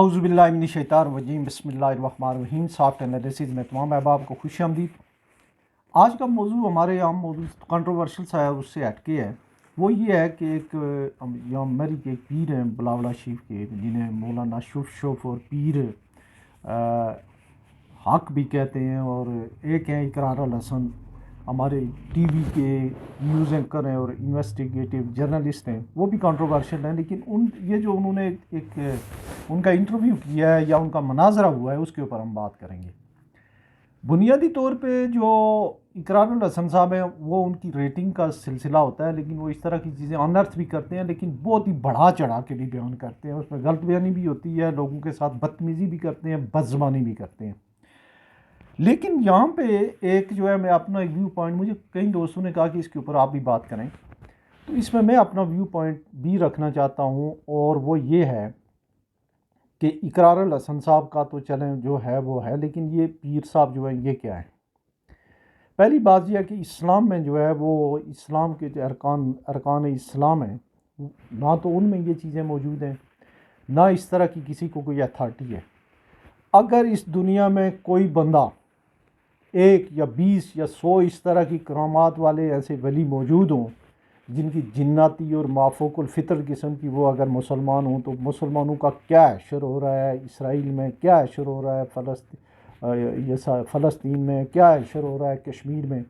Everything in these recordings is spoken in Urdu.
اعوذ باللہ من الشیطان الرجیم بسم اللہ الرحمن الرحیم۔ سافٹ انالیسز میں تمام احباب کو خوش آمدید۔ آج کا موضوع ہمارے عام موضوع کنٹروورشل سا ہے، اس سے ہٹ کے ہے۔ وہ یہ ہے کہ ایک میری کے ایک پیر ہیں بلاولہ شریف کے، جنہیں مولانا شف اور پیر حق بھی کہتے ہیں، اور ایک ہیں اقرار الحسن، ہمارے ٹی وی کے نیوز اینکر ہیں اور انویسٹیگیٹو جرنلسٹ ہیں، وہ بھی کنٹروورشل ہیں۔ لیکن یہ جو انہوں نے ایک ان کا انٹرویو کیا ہے یا ان کا مناظرہ ہوا ہے، اس کے اوپر ہم بات کریں گے۔ بنیادی طور پہ جو اقرار الحسن صاحب ہیں، وہ ان کی ریٹنگ کا سلسلہ ہوتا ہے، لیکن وہ اس طرح کی چیزیں انرتھ بھی کرتے ہیں، لیکن بہت ہی بڑھا چڑھا کے بھی بیان کرتے ہیں۔ اس میں غلط بیانی بھی ہوتی ہے، لوگوں کے ساتھ بدتمیزی بھی کرتے ہیں، بدزبانی بھی کرتے ہیں۔ لیکن یہاں پہ ایک جو ہے، میں اپنا ایک ویو پوائنٹ، مجھے کئی دوستوں نے کہا کہ اس کے اوپر آپ بھی بات کریں، تو اس میں اپنا ویو پوائنٹ بھی رکھنا چاہتا ہوں، اور وہ یہ ہے کہ اقرار الحسن صاحب کا تو چلیں جو ہے وہ ہے، لیکن یہ پیر صاحب جو ہے یہ کیا ہے؟ پہلی بات یہ ہے کہ اسلام میں جو ہے وہ اسلام کے جو ارکان اسلام ہیں، نہ تو ان میں یہ چیزیں موجود ہیں، نہ اس طرح کی کسی کو کوئی اتھارٹی ہے۔ اگر اس دنیا میں کوئی بندہ 1 یا 20 یا 100 اس طرح کی کرامات والے ایسے ولی موجود ہوں جن کی جناتی اور مافوق الفطر قسم کی، وہ اگر مسلمان ہوں تو مسلمانوں کا کیا حشر ہو رہا ہے اسرائیل میں، کیا حشر ہو رہا ہے فلسطین میں، کیا حشر ہو رہا ہے کشمیر میں،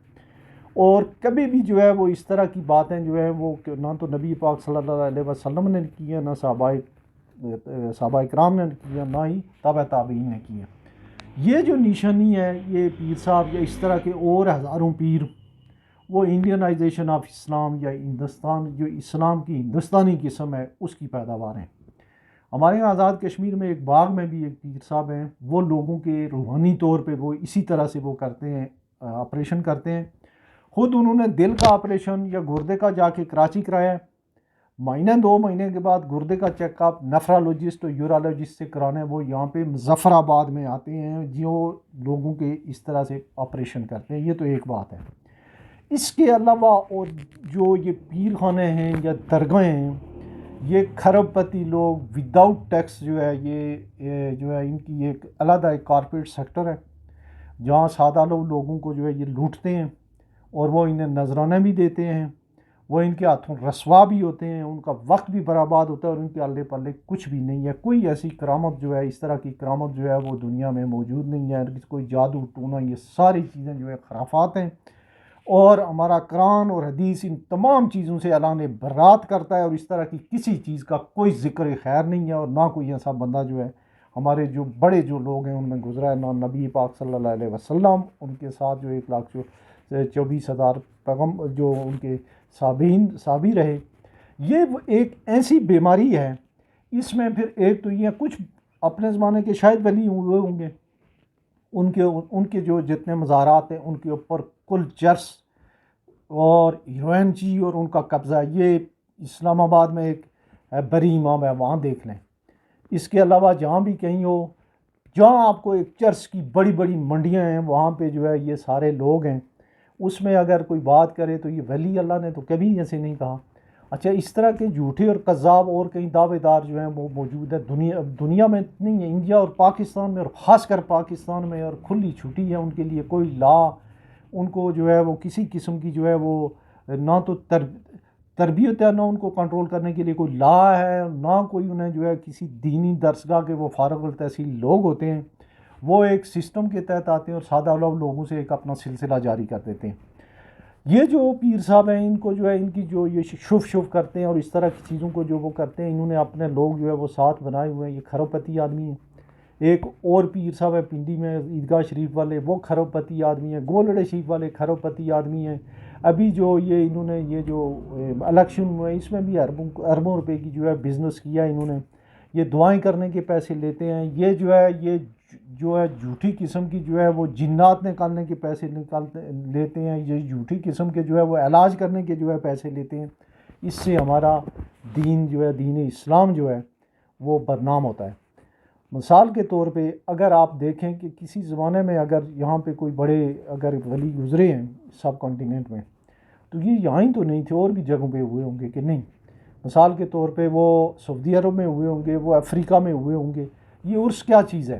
اور کبھی بھی جو ہے وہ اس طرح کی باتیں جو ہیں وہ نہ تو نبی پاک صلی اللہ علیہ وسلم نے کی ہیں، نہ صحابہ کرام نے کی ہیں، نہ ہی تابع تابعین نے کی ہیں۔ یہ جو نشانی ہے، یہ پیر صاحب یا اس طرح کے اور ہزاروں پیر، وہ انڈینائزیشن آف اسلام یا ہندوستان، جو اسلام کی ہندوستانی قسم ہے، اس کی پیداوار ہیں۔ ہمارے یہاں آزاد کشمیر میں ایک باغ میں بھی ایک پیر صاحب ہیں، وہ لوگوں کے روحانی طور پہ وہ اسی طرح سے وہ کرتے ہیں، آپریشن کرتے ہیں۔ خود انہوں نے دل کا آپریشن یا گردے کا جا کے کراچی کرایا ہے، مہینے 2 مہینے کے بعد گردے کا چیک اپ نیفرالوجسٹ اور یورالوجسٹ سے کرانے وہ یہاں پہ مظفر آباد میں آتے ہیں، جو لوگوں کے اس طرح سے آپریشن کرتے ہیں۔ یہ تو ایک بات ہے۔ اس کے علاوہ اور جو یہ پیر خانے ہیں یا درگاہیں ہیں، یہ کھرب پتی لوگ وداؤٹ ٹیکس جو ہے، یہ جو ہے ان کی ایک علیحدہ ایک کارپوریٹ سیکٹر ہے، جہاں سادہ لوگوں کو جو ہے یہ لوٹتے ہیں، اور وہ انہیں نذرانے بھی دیتے ہیں، وہ ان کے ہاتھوں رسوا بھی ہوتے ہیں، ان کا وقت بھی برباد ہوتا ہے، اور ان کے الے پلے کچھ بھی نہیں ہے۔ کوئی ایسی کرامت جو ہے، اس طرح کی کرامت جو ہے وہ دنیا میں موجود نہیں ہے۔ کوئی جادو ٹونا، یہ ساری چیزیں جو ہے خرافات ہیں، اور ہمارا قرآن اور حدیث ان تمام چیزوں سے اعلان برات کرتا ہے، اور اس طرح کی کسی چیز کا کوئی ذکر خیر نہیں ہے، اور نہ کوئی ایسا بندہ جو ہے ہمارے جو بڑے جو لوگ ہیں ان میں گزرا ہے، نہ نبی پاک صلی اللہ علیہ وسلم، ان کے ساتھ جو 1,24,000 پیغم جو ان کے صحابی رہے۔ یہ ایک ایسی بیماری ہے، اس میں پھر ایک تو یہ کچھ اپنے زمانے کے شاید ولی ہوئے ہوں گے، ان کے جو جتنے مزارات ہیں ان کے اوپر کل چرس اور ہیروئن اور ان کا قبضہ، یہ اسلام آباد میں ایک بری امام ہے، وہاں دیکھ لیں۔ اس کے علاوہ جہاں بھی کہیں ہو، جہاں آپ کو ایک چرس کی بڑی بڑی منڈیاں ہیں، وہاں پہ جو ہے یہ سارے لوگ ہیں، اس میں اگر کوئی بات کرے تو یہ ولی اللہ نے تو کبھی ایسے نہیں کہا۔ اچھا، اس طرح کے جھوٹے اور قذاب اور کئی دعوے دار جو ہیں وہ موجود ہے دنیا میں نہیں ہے، انڈیا اور پاکستان میں، اور خاص کر پاکستان میں، اور کھلی چھٹی ہے ان کے لیے، کوئی لا ان کو جو ہے وہ کسی قسم کی جو ہے وہ نہ تو تربیت ہے، نہ ان کو کنٹرول کرنے کے لیے کوئی لا ہے، نہ کوئی انہیں جو ہے کسی دینی درسگاہ کے وہ فارغ التحصیل لوگ ہوتے ہیں، وہ ایک سسٹم کے تحت آتے ہیں اور سادہ لوگوں سے ایک اپنا سلسلہ جاری کر دیتے ہیں۔ یہ جو پیر صاحب ہیں، ان کو جو ہے ان کی جو یہ شف کرتے ہیں اور اس طرح کی چیزوں کو جو وہ کرتے ہیں، انہوں نے اپنے لوگ جو ہے وہ ساتھ بنائے ہوئے ہیں۔ یہ کھرب پتی آدمی ہیں۔ ایک اور پیر صاحب ہے پنڈی میں عیدگاہ شریف والے، وہ کھرب پتی آدمی ہیں۔ گولڑے شریف والے کھرب پتی آدمی ہیں۔ ابھی جو یہ انہوں نے یہ جو الیکشن ہوئے، اس میں بھی اربوں روپے کی جو ہے بزنس کیا انہوں نے۔ یہ دعائیں کرنے کے پیسے لیتے ہیں، یہ جو ہے جھوٹی قسم کی جو ہے وہ جنات نکالنے کے پیسے لیتے ہیں، یہ جھوٹی قسم کے جو ہے وہ علاج کرنے کے جو ہے پیسے لیتے ہیں۔ اس سے ہمارا دین جو ہے، دین اسلام جو ہے وہ بدنام ہوتا ہے۔ مثال کے طور پہ اگر آپ دیکھیں کہ کسی زمانے میں اگر یہاں پہ کوئی بڑے اگر ولی گزرے ہیں سب کانٹیننٹ میں، تو یہ یہاں ہی تو نہیں تھے، اور بھی جگہوں پہ ہوئے ہوں گے کہ نہیں؟ مثال کے طور پہ وہ سعودی عرب میں ہوئے ہوں گے، وہ افریقہ میں ہوئے ہوں گے، یہ عرس کیا چیز ہے؟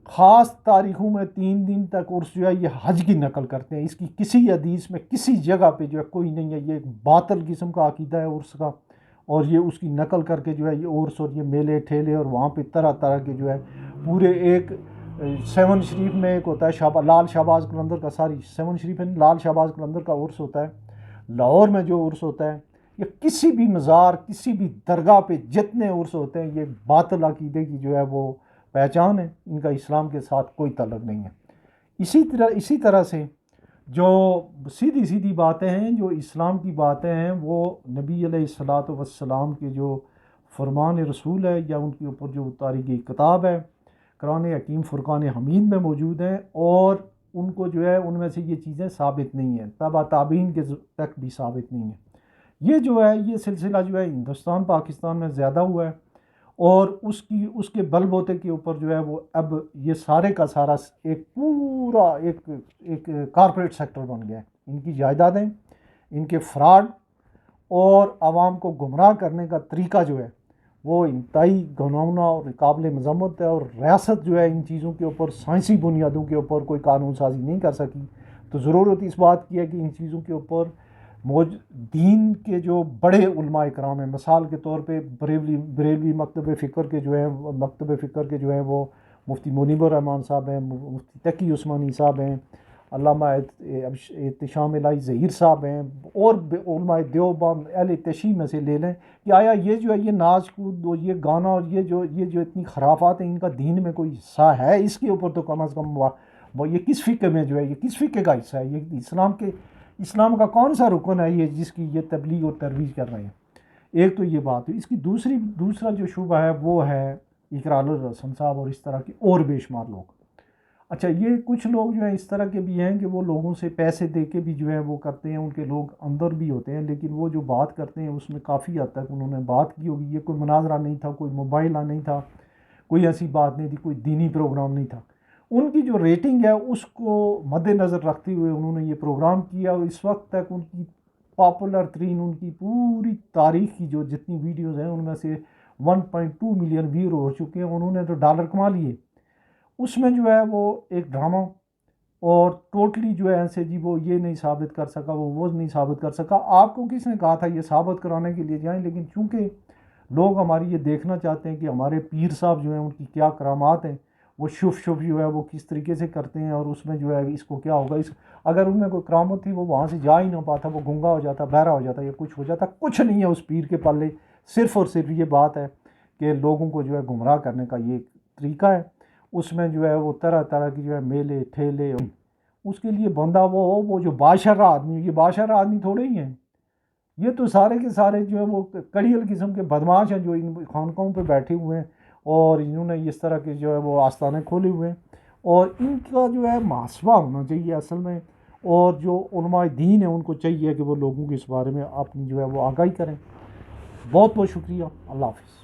خاص تاریخوں میں 3 دن تک عرس جو ہے یہ حج کی نقل کرتے ہیں، اس کی کسی حدیث میں کسی جگہ پہ جو ہے کوئی نہیں ہے، یہ ایک باطل قسم کا عقیدہ ہے عرس کا، اور یہ اس کی نقل کر کے جو ہے یہ عرس اور یہ میلے ٹھیلے اور وہاں پہ طرح طرح کے جو ہے پورے ایک 7 شریف میں ایک ہوتا ہے لال شہباز قلندر کا، 7 شریف میں لال شہباز قلندر کا عرس ہوتا ہے، لاہور میں جو عرس ہوتا ہے، یا کسی بھی مزار کسی بھی درگاہ پہ جتنے عرس ہوتے ہیں یہ باطل عقیدے کی جو ہے وہ پہچان ہے، ان کا اسلام کے ساتھ کوئی تعلق نہیں ہے۔ اسی طرح سے جو سیدھی سیدھی باتیں ہیں، جو اسلام کی باتیں ہیں، وہ نبی علیہ الصلوۃ والسلام کے جو فرمان رسول ہے یا ان کے اوپر جو اتاری گئی کتاب ہے قرآن حکیم فرقان حمید میں موجود ہیں، اور ان کو جو ہے ان میں سے یہ چیزیں ثابت نہیں ہیں، تابع تابعین کے تک بھی ثابت نہیں ہیں۔ یہ جو ہے یہ سلسلہ جو ہے ہندوستان پاکستان میں زیادہ ہوا ہے، اور اس کے بل بوتے کے اوپر جو ہے وہ اب یہ سارے کا سارا ایک پورا ایک کارپوریٹ سیکٹر بن گیا ہے۔ ان کی جائیدادیں، ان کے فراڈ اور عوام کو گمراہ کرنے کا طریقہ جو ہے وہ انتہائی گھناؤنا اور قابل مذمت ہے، اور ریاست جو ہے ان چیزوں کے اوپر سائنسی بنیادوں کے اوپر کوئی قانون سازی نہیں کر سکی۔ تو ضرورت اس بات کی ہے کہ ان چیزوں کے اوپر دین کے جو بڑے علماء کرام ہیں، مثال کے طور پہ بریلوی مکتب فکر کے جو ہیں وہ مفتی منیب الرحمان صاحب ہیں، مفتی تقی عثمانی صاحب ہیں، علامہ احتشام الہی ظہیر صاحب ہیں، اور علماء دیوبند اہل تشیع میں سے لے لیں کہ آیا یہ جو ہے یہ ناچ کود اور یہ گانا اور یہ جو اتنی خرافات ہیں ان کا دین میں کوئی حصہ ہے؟ اس کے اوپر تو کم از کم یہ کس فقہ میں جو ہے یہ کس فقہ کا حصہ ہے؟ یہ اسلام کا کون سا رکن ہے یہ جس کی یہ تبلیغ اور ترویج کر رہے ہیں؟ ایک تو یہ بات ہے۔ اس کی دوسرا جو شعبہ ہے وہ ہے اقرار الرسن صاحب اور اس طرح کے اور بے شمار لوگ۔ اچھا، یہ کچھ لوگ جو ہیں اس طرح کے بھی ہیں کہ وہ لوگوں سے پیسے دے کے بھی جو ہے وہ کرتے ہیں، ان کے لوگ اندر بھی ہوتے ہیں، لیکن وہ جو بات کرتے ہیں اس میں کافی حد تک انہوں نے بات کی ہوگی۔ یہ کوئی مناظرہ نہیں تھا، کوئی مباحثہ نہیں تھا، کوئی ایسی بات نہیں تھی، کوئی دینی پروگرام نہیں تھا۔ ان کی جو ریٹنگ ہے اس کو مد نظر رکھتے ہوئے انہوں نے یہ پروگرام کیا، اور اس وقت تک ان کی پاپولر ترین ان کی پوری تاریخ کی جو جتنی ویڈیوز ہیں ان میں سے 1.2 ملین ویو ہو چکے ہیں۔ انہوں نے جو ڈالر کما لیے اس میں جو ہے وہ ایک ڈرامہ، اور ٹوٹلی جو ہے ایسے جی وہ یہ نہیں ثابت کر سکا، وہ نہیں ثابت کر سکا۔ آپ کو کس نے کہا تھا یہ ثابت کرانے کے لیے جائیں؟ لیکن چونکہ لوگ ہماری یہ دیکھنا چاہتے ہیں کہ ہمارے پیر صاحب جو ہیں ان کی کیا کرامات ہیں، وہ شف جو ہے وہ کس طریقے سے کرتے ہیں، اور اس میں جو ہے اس کو کیا ہوگا، اگر ان میں کوئی کرامت تھی وہ وہاں سے جا ہی نہ پاتا، وہ گنگا ہو جاتا، بہرا ہو جاتا، یا کچھ ہو جاتا۔ کچھ نہیں ہے اس پیر کے پلے، صرف اور صرف یہ بات ہے کہ لوگوں کو جو ہے گمراہ کرنے کا یہ طریقہ ہے۔ اس میں جو ہے وہ طرح طرح کی جو ہے میلے ٹھیلے، اس کے لیے بندہ وہ جو بادشاہ آدمی، یہ بادشاہ آدمی تھوڑے ہی ہیں، یہ تو سارے کے سارے جو ہے وہ کڑیل قسم کے بدماش ہیں جو ان خانقاہوں پہ بیٹھے ہوئے ہیں، اور انہوں نے اس طرح کے جو ہے وہ آستانے کھولے ہوئے ہیں، اور ان کا جو ہے محاسبہ ہونا چاہیے اصل میں، اور جو علماء دین ہیں ان کو چاہیے کہ وہ لوگوں کے اس بارے میں اپنی جو ہے وہ آگاہی کریں۔ بہت بہت شکریہ، اللہ حافظ۔